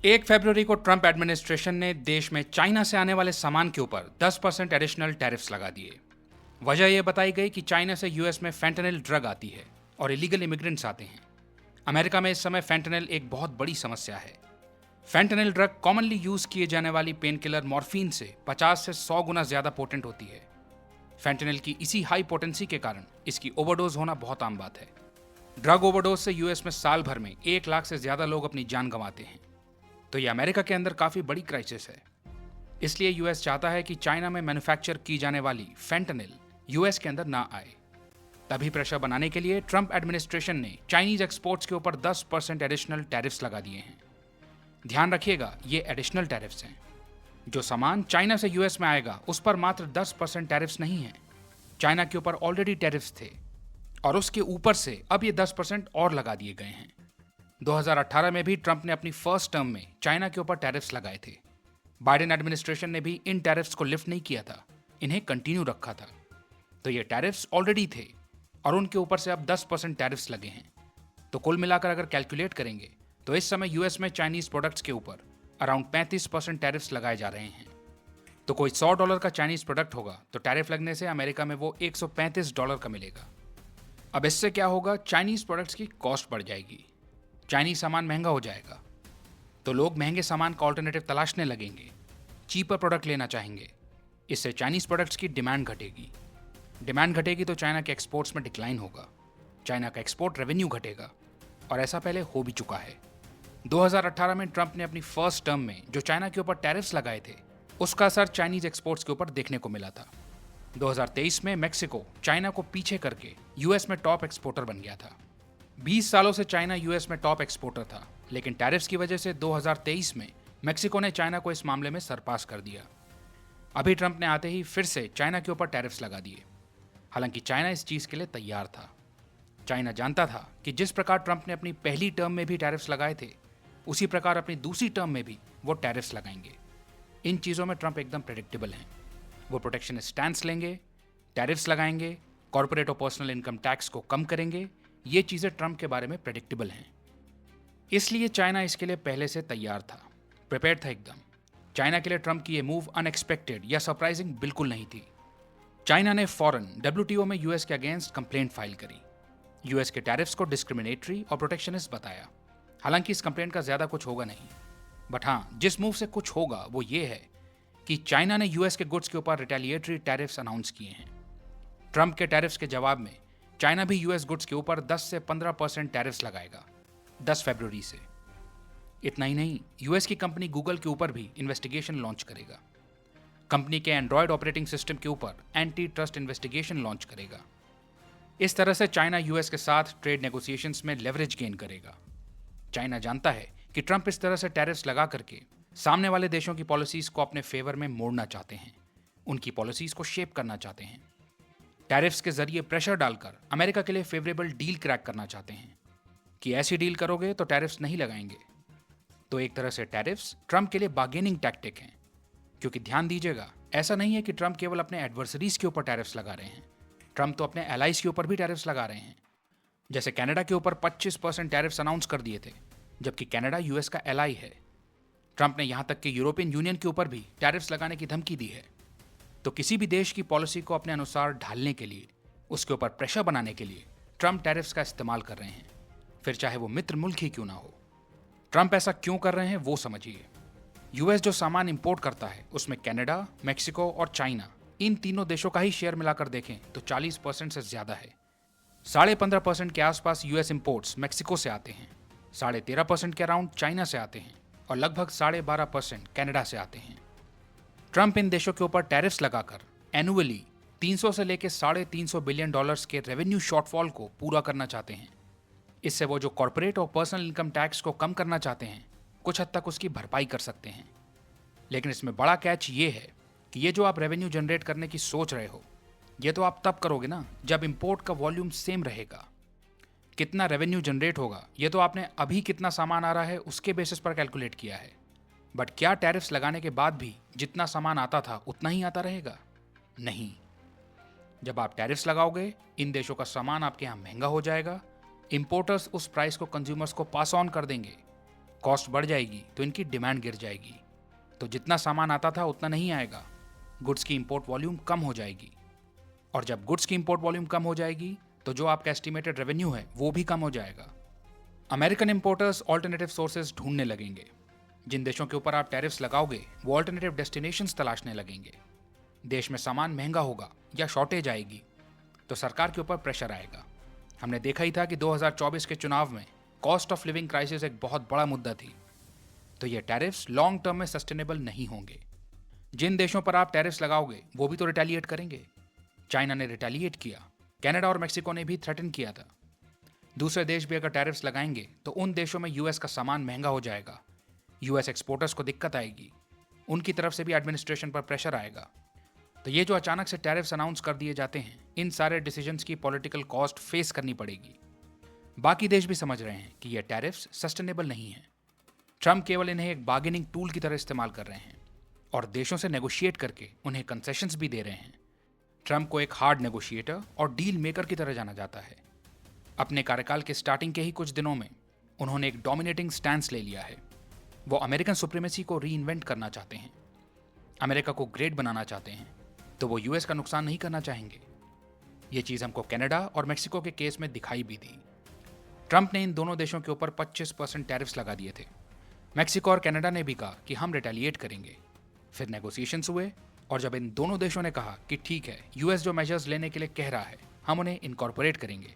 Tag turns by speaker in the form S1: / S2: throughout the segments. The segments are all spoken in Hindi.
S1: 1 फरवरी को ट्रंप एडमिनिस्ट्रेशन ने देश में चाइना से आने वाले सामान के ऊपर 10% एडिशनल टैरिफ्स लगा दिए। वजह यह बताई गई कि चाइना से यूएस में फेंटेनिल ड्रग आती है और इलीगल इमिग्रेंट्स आते हैं। अमेरिका में इस समय फेंटेनिल एक बहुत बड़ी समस्या है। फेंटेनिल ड्रग कॉमनली यूज किए जाने वाली पेन किलर मॉर्फिन से 50 से 100 गुना ज्यादा पोटेंट होती है। फेंटेनिल की इसी हाई पोटेंसी के कारण इसकी ओवरडोज होना बहुत आम बात है। ड्रग ओवरडोज से यूएस में साल भर में 1 लाख से ज्यादा लोग अपनी जान गंवाते हैं। तो ये अमेरिका के अंदर काफी बड़ी क्राइसिस है। इसलिए यूएस चाहता है कि चाइना में मैन्युफैक्चर की जाने वाली फेंटेनिल यूएस के अंदर ना आए। तभी प्रेशर बनाने के लिए ट्रंप एडमिनिस्ट्रेशन ने चाइनीज एक्सपोर्ट्स के ऊपर 10% एडिशनल टैरिफ्स लगा दिए हैं। ध्यान रखिएगा, ये एडिशनल टैरिफ्स हैं। जो सामान चाइना से यूएस में आएगा उस पर मात्र 10% टैरिफ्स नहीं है। चाइना के ऊपर ऑलरेडी टैरिफ्स थे और उसके ऊपर से अब ये 10% और लगा दिए गए हैं। 2018 में भी ट्रंप ने अपनी फर्स्ट टर्म में चाइना के ऊपर टैरिफ्स लगाए थे। बाइडेन एडमिनिस्ट्रेशन ने भी इन टैरिफ्स को लिफ्ट नहीं किया था, इन्हें कंटिन्यू रखा था। तो ये टैरिफ्स ऑलरेडी थे और उनके ऊपर से अब 10% टैरिफ्स लगे हैं। तो कुल मिलाकर अगर कैलकुलेट करेंगे तो इस समय यूएस में चाइनीज प्रोडक्ट्स के ऊपर अराउंड 35% टैरिफ्स लगाए जा रहे हैं। तो कोई $100 का चाइनीज प्रोडक्ट होगा तो टैरिफ लगने से अमेरिका में वो $135 का मिलेगा। अब इससे क्या होगा, चाइनीज प्रोडक्ट्स की कॉस्ट बढ़ जाएगी, चाइनीज सामान महंगा हो जाएगा। तो लोग महंगे सामान का ऑल्टरनेटिव तलाशने लगेंगे, चीपर प्रोडक्ट लेना चाहेंगे। इससे चाइनीज प्रोडक्ट्स की डिमांड घटेगी। डिमांड घटेगी तो चाइना के एक्सपोर्ट्स में डिक्लाइन होगा, चाइना का एक्सपोर्ट रेवेन्यू घटेगा और ऐसा पहले हो भी चुका है। 2018 में ट्रंप ने अपनी फर्स्ट टर्म में जो चाइना के ऊपर टैरिफ्स लगाए थे उसका असर चाइनीज एक्सपोर्ट्स के ऊपर देखने को मिला था। 2023 में मेक्सिको चाइना को पीछे करके यूएस में टॉप एक्सपोर्टर बन गया था। 20 सालों से चाइना यूएस में टॉप एक्सपोर्टर था, लेकिन टैरिफ्स की वजह से 2023 में मेक्सिको ने चाइना को इस मामले में सरपास कर दिया। अभी ट्रंप ने आते ही फिर से चाइना के ऊपर टैरिफ्स लगा दिए। हालांकि चाइना इस चीज के लिए तैयार था। चाइना जानता था कि जिस प्रकार ट्रंप ने अपनी पहली टर्म में भी टैरिफ्स लगाए थे उसी प्रकार अपनी दूसरी टर्म में भी वो टैरिफ्स लगाएंगे। इन चीजों में ट्रंप एकदम प्रेडिक्टेबल हैं। वो प्रोटेक्शन स्टैंस लेंगे, टैरिफ्स लगाएंगे, कॉर्पोरेट और पर्सनल इनकम टैक्स को कम करेंगे। ये चीजें ट्रंप के बारे में प्रेडिक्टेबल हैं। इसलिए चाइना इसके लिए पहले से तैयार था, प्रिपेयर्ड था एकदम। चाइना के लिए ट्रंप की ये मूव अनएक्सपेक्टेड या सरप्राइजिंग बिल्कुल नहीं थी। चाइना ने फौरन डब्ल्यूटीओ में यूएस के अगेंस्ट कंप्लेंट फाइल करी, यूएस के टैरिफ्स को डिस्क्रिमिनेटरी और प्रोटेक्शनिस्ट बताया। हालांकि इस कंप्लेंट का ज्यादा कुछ होगा नहीं, बट हाँ, जिस मूव से कुछ होगा वो ये है कि चाइना ने यूएस के गुड्स के ऊपर रिटेलिएटरी टैरिफ्स अनाउंस किए हैं। ट्रंप के टैरिफ्स के जवाब में चाइना भी यूएस गुड्स के ऊपर 10 से 15% टैरिफ्स लगाएगा 10 फरवरी से। इतना ही नहीं, यूएस की कंपनी गूगल के ऊपर भी इन्वेस्टिगेशन लॉन्च करेगा। कंपनी के एंड्रॉयड ऑपरेटिंग सिस्टम के ऊपर एंटी ट्रस्ट इन्वेस्टिगेशन लॉन्च करेगा। इस तरह से चाइना यूएस के साथ ट्रेड नेगोशिएशंस में लेवरेज गेन करेगा। चाइना जानता है कि ट्रंप इस तरह से टैरिफ्स लगा करके सामने वाले देशों की पॉलिसीज को अपने फेवर में मोड़ना चाहते हैं, उनकी पॉलिसीज को शेप करना चाहते हैं। टैरिफ्स के जरिए प्रेशर डालकर अमेरिका के लिए फेवरेबल डील क्रैक करना चाहते हैं कि ऐसी डील करोगे तो टैरिफ्स नहीं लगाएंगे। तो एक तरह से टैरिफ्स ट्रंप के लिए बार्गेनिंग टैक्टिक हैं। क्योंकि ध्यान दीजिएगा, ऐसा नहीं है कि ट्रंप केवल अपने एडवर्सरीज के ऊपर टैरिफ्स लगा रहे हैं, ट्रंप तो अपने एलाइज के ऊपर भी टैरिफ्स लगा रहे हैं। जैसे कनाडा के ऊपर 25% टैरिफ्स अनाउंस कर दिए थे, जबकि कनाडा यूएस का एलाई है। ट्रंप ने यहां तक कि यूरोपियन यूनियन के ऊपर भी टैरिफ्स लगाने की धमकी दी है। तो किसी भी देश की पॉलिसी को अपने अनुसार ढालने के लिए, उसके ऊपर प्रेशर बनाने के लिए ट्रंप टैरिफ्स का इस्तेमाल कर रहे हैं, फिर चाहे वो मित्र मुल्क ही क्यों ना हो। ट्रंप ऐसा क्यों कर रहे हैं वो समझिए। यूएस जो सामान इंपोर्ट करता है उसमें कनाडा, मेक्सिको और चाइना, इन तीनों देशों का ही शेयर मिलाकर देखें तो 40% से ज्यादा है। 15.5% के आसपास यूएस इंपोर्ट्स मेक्सिको से आते हैं, 13.5% के अराउंड चाइना से आते हैं और लगभग 12.5% कनाडा से आते हैं। ट्रंप इन देशों के ऊपर टैरिफ्स लगाकर एनुअली 300 से लेकर $350 बिलियन के रेवेन्यू शॉर्टफॉल को पूरा करना चाहते हैं। इससे वो जो कॉर्पोरेट और पर्सनल इनकम टैक्स को कम करना चाहते हैं, कुछ हद तक उसकी भरपाई कर सकते हैं। लेकिन इसमें बड़ा कैच ये है कि ये जो आप रेवेन्यू जनरेट करने की सोच रहे हो, ये तो आप तब करोगे ना जब इंपोर्ट का वॉल्यूम सेम रहेगा। कितना रेवेन्यू जनरेट होगा ये तो आपने अभी कितना सामान आ रहा है उसके बेसिस पर कैलकुलेट किया है। बट क्या टैरिफ्स लगाने के बाद भी जितना सामान आता था उतना ही आता रहेगा? नहीं। जब आप टैरिफ्स लगाओगे, इन देशों का सामान आपके यहाँ महंगा हो जाएगा, इंपोर्टर्स उस प्राइस को कंज्यूमर्स को पास ऑन कर देंगे, कॉस्ट बढ़ जाएगी तो इनकी डिमांड गिर जाएगी, तो जितना सामान आता था उतना नहीं आएगा, गुड्स की इंपोर्ट वॉल्यूम कम हो जाएगी, और जब गुड्स की इंपोर्ट वॉल्यूम कम हो जाएगी तो जो आपका एस्टिमेटेड रेवेन्यू है वो भी कम हो जाएगा। अमेरिकन इंपोर्टर्स ऑल्टरनेटिव सोर्सेज ढूंढने लगेंगे। जिन देशों के ऊपर आप टैरिफ्स लगाओगे वो ऑल्टरनेटिव डेस्टिनेशंस तलाशने लगेंगे। देश में सामान महंगा होगा या शॉर्टेज आएगी तो सरकार के ऊपर प्रेशर आएगा। हमने देखा ही था कि 2024 के चुनाव में कॉस्ट ऑफ लिविंग क्राइसिस एक बहुत बड़ा मुद्दा थी। तो ये टैरिफ्स लॉन्ग टर्म में सस्टेनेबल नहीं होंगे। जिन देशों पर आप टैरिफ्स लगाओगे वो भी तो रिटेलिएट करेंगे। चाइना ने रिटेलिएट किया, कनाडा और मेक्सिको ने भी थ्रेटन किया था। दूसरे देश भी अगर टैरिफ्स लगाएंगे तो उन देशों में यूएस का सामान महंगा हो जाएगा, यूएस एक्सपोर्टर्स को दिक्कत आएगी, उनकी तरफ से भी एडमिनिस्ट्रेशन पर प्रेशर आएगा। तो ये जो अचानक से टैरिफ्स अनाउंस कर दिए जाते हैं, इन सारे डिसीजंस की पॉलिटिकल कॉस्ट फेस करनी पड़ेगी। बाकी देश भी समझ रहे हैं कि ये टैरिफ्स सस्टेनेबल नहीं है। ट्रम्प केवल इन्हें एक बार्गेनिंग टूल की तरह इस्तेमाल कर रहे हैं और देशों से नेगोशिएट करके उन्हें कंसेशंस भी दे रहे हैं। ट्रम्प को एक हार्ड नेगोशिएटर और डील मेकर की तरह जाना जाता है। अपने कार्यकाल के स्टार्टिंग के ही कुछ दिनों में उन्होंने एक डोमिनेटिंग स्टैंस ले लिया है। वो अमेरिकन सुप्रीमेसी को रीइन्वेंट करना चाहते हैं, अमेरिका को ग्रेट बनाना चाहते हैं, तो वो यूएस का नुकसान नहीं करना चाहेंगे। ये चीज़ हमको कनाडा और मेक्सिको के केस में दिखाई भी दी। ट्रम्प ने इन दोनों देशों के ऊपर 25% टैरिफ्स लगा दिए थे। मेक्सिको और कनाडा ने भी कहा कि हम रिटेलिएट करेंगे। फिर नेगोशिएशंस हुए और जब इन दोनों देशों ने कहा कि ठीक है, यूएस जो मेजर्स लेने के लिए कह रहा है हम उन्हें इनकॉर्पोरेट करेंगे,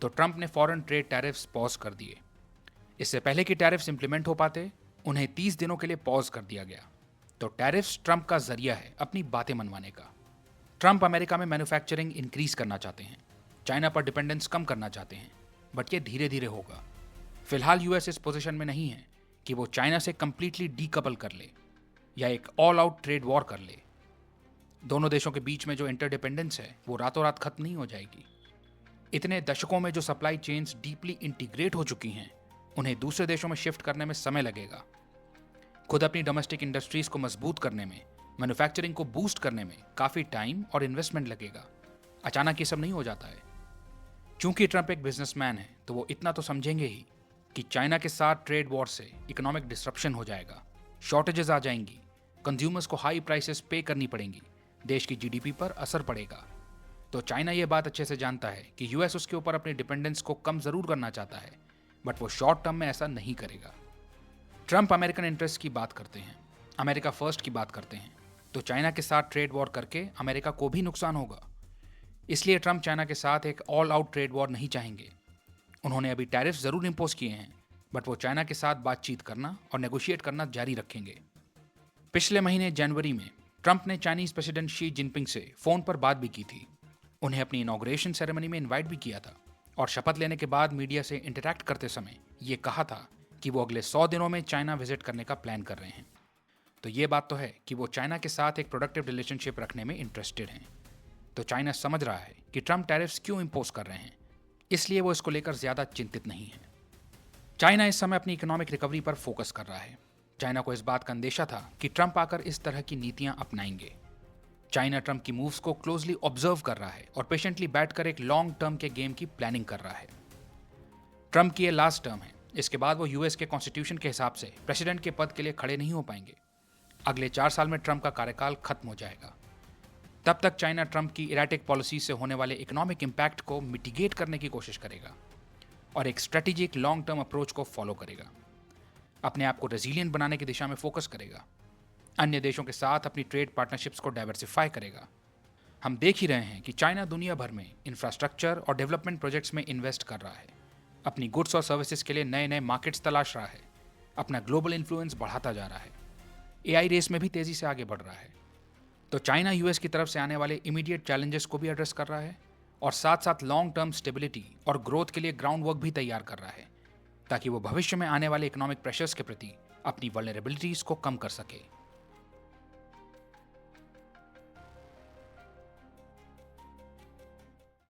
S1: तो ट्रम्प ने फॉरेन ट्रेड टैरिफ्स पॉज कर दिए। इससे पहले कि टैरिफ्स इंप्लीमेंट हो पाते उन्हें 30 दिनों के लिए पॉज कर दिया गया। तो टैरिफ्स ट्रम्प का जरिया है अपनी बातें मनवाने का। ट्रम्प अमेरिका में मैन्युफैक्चरिंग इंक्रीज करना चाहते हैं, चाइना पर डिपेंडेंस कम करना चाहते हैं, बट ये धीरे धीरे होगा। फिलहाल यूएस इस पोजीशन में नहीं है कि वो चाइना से कंप्लीटली डीकपल कर ले या एक ऑल आउट ट्रेड वॉर कर ले। दोनों देशों के बीच में जो इंटरडिपेंडेंस है वो रातों रात खत्म नहीं हो जाएगी। इतने दशकों में जो सप्लाई चेन्स डीपली इंटीग्रेट हो चुकी हैं, उन्हें दूसरे देशों में शिफ्ट करने में समय लगेगा। खुद अपनी डोमेस्टिक इंडस्ट्रीज को मजबूत करने में, मैन्युफैक्चरिंग को बूस्ट करने में काफ़ी टाइम और इन्वेस्टमेंट लगेगा। अचानक ये सब नहीं हो जाता है। चूंकि ट्रम्प एक बिजनेसमैन है तो वो इतना तो समझेंगे ही कि चाइना के साथ ट्रेड वॉर से इकोनॉमिक डिस्रप्शन हो जाएगा, शॉर्टेजेस आ जाएंगी, कंज्यूमर्स को हाई प्राइसेस पे करनी पड़ेंगी, देश की जीडीपी पर असर पड़ेगा। तो चाइना ये बात अच्छे से जानता है कि यूएस उसके ऊपर अपनी डिपेंडेंस को कम जरूर करना चाहता है, बट वो शॉर्ट टर्म में ऐसा नहीं करेगा। ट्रम्प अमेरिकन इंटरेस्ट की बात करते हैं, अमेरिका फर्स्ट की बात करते हैं, तो चाइना के साथ ट्रेड वॉर करके अमेरिका को भी नुकसान होगा। इसलिए ट्रम्प चाइना के साथ एक ऑल आउट ट्रेड वॉर नहीं चाहेंगे। उन्होंने अभी टैरिफ जरूर इंपोज किए हैं, बट वो चाइना के साथ बातचीत करना और नेगोशिएट करना जारी रखेंगे। पिछले महीने जनवरी में ट्रम्प ने चाइनीज प्रेसिडेंट शी जिनपिंग से फोन पर बात भी की थी। उन्हें अपनी इनॉग्रेशन सेरेमनी में इनवाइट भी किया था और शपथ लेने के बाद मीडिया से इंटरैक्ट करते समय ये कहा था कि वो अगले 100 दिनों में चाइना विजिट करने का प्लान कर रहे हैं। तो ये बात तो है कि वो चाइना के साथ एक प्रोडक्टिव रिलेशनशिप रखने में इंटरेस्टेड हैं। तो चाइना समझ रहा है कि ट्रम्प टैरिफ्स क्यों इंपोज कर रहे हैं, इसलिए वो इसको लेकर ज्यादा चिंतित नहीं है। चाइना इस समय अपनी इकोनॉमिक रिकवरी पर फोकस कर रहा है। चाइना को इस बात का अंदेशा था कि ट्रम्प आकर इस तरह की नीतियां अपनाएंगे। चाइना ट्रम्प की मूव्स को क्लोजली ऑब्जर्व कर रहा है और पेशेंटली बैठकर एक लॉन्ग टर्म के गेम की प्लानिंग कर रहा है। ट्रम्प की ये लास्ट टर्म है, इसके बाद वो यूएस के कॉन्स्टिट्यूशन के हिसाब से प्रेसिडेंट के पद के लिए खड़े नहीं हो पाएंगे। अगले 4 साल में ट्रम्प का कार्यकाल खत्म हो जाएगा। तब तक चाइना ट्रम्प की इराटिक पॉलिसी से होने वाले इकोनॉमिक इम्पैक्ट को मिटिगेट करने की कोशिश करेगा और एक स्ट्रेटेजिक लॉन्ग टर्म अप्रोच को फॉलो करेगा। अपने आप को रेजिलियंट बनाने की दिशा में फोकस करेगा। अन्य देशों के साथ अपनी ट्रेड पार्टनरशिप्स को डाइवर्सिफाई करेगा। हम देख ही रहे हैं कि चाइना दुनिया भर में इंफ्रास्ट्रक्चर और डेवलपमेंट प्रोजेक्ट्स में इन्वेस्ट कर रहा है, अपनी गुड्स और सर्विसेज के लिए नए नए मार्केट्स तलाश रहा है, अपना ग्लोबल इन्फ्लुएंस बढ़ाता जा रहा है, एआई रेस में भी तेजी से आगे बढ़ रहा है। तो चाइना यूएस की तरफ से आने वाले इमीडिएट चैलेंजेस को भी एड्रेस कर रहा है और साथ साथ लॉन्ग टर्म स्टेबिलिटी और ग्रोथ के लिए ग्राउंड वर्क भी तैयार कर रहा है, ताकि वो भविष्य में आने वाले इकोनॉमिक प्रेशर्स के प्रति अपनी वल्नरेबिलिटीज को कम कर सके।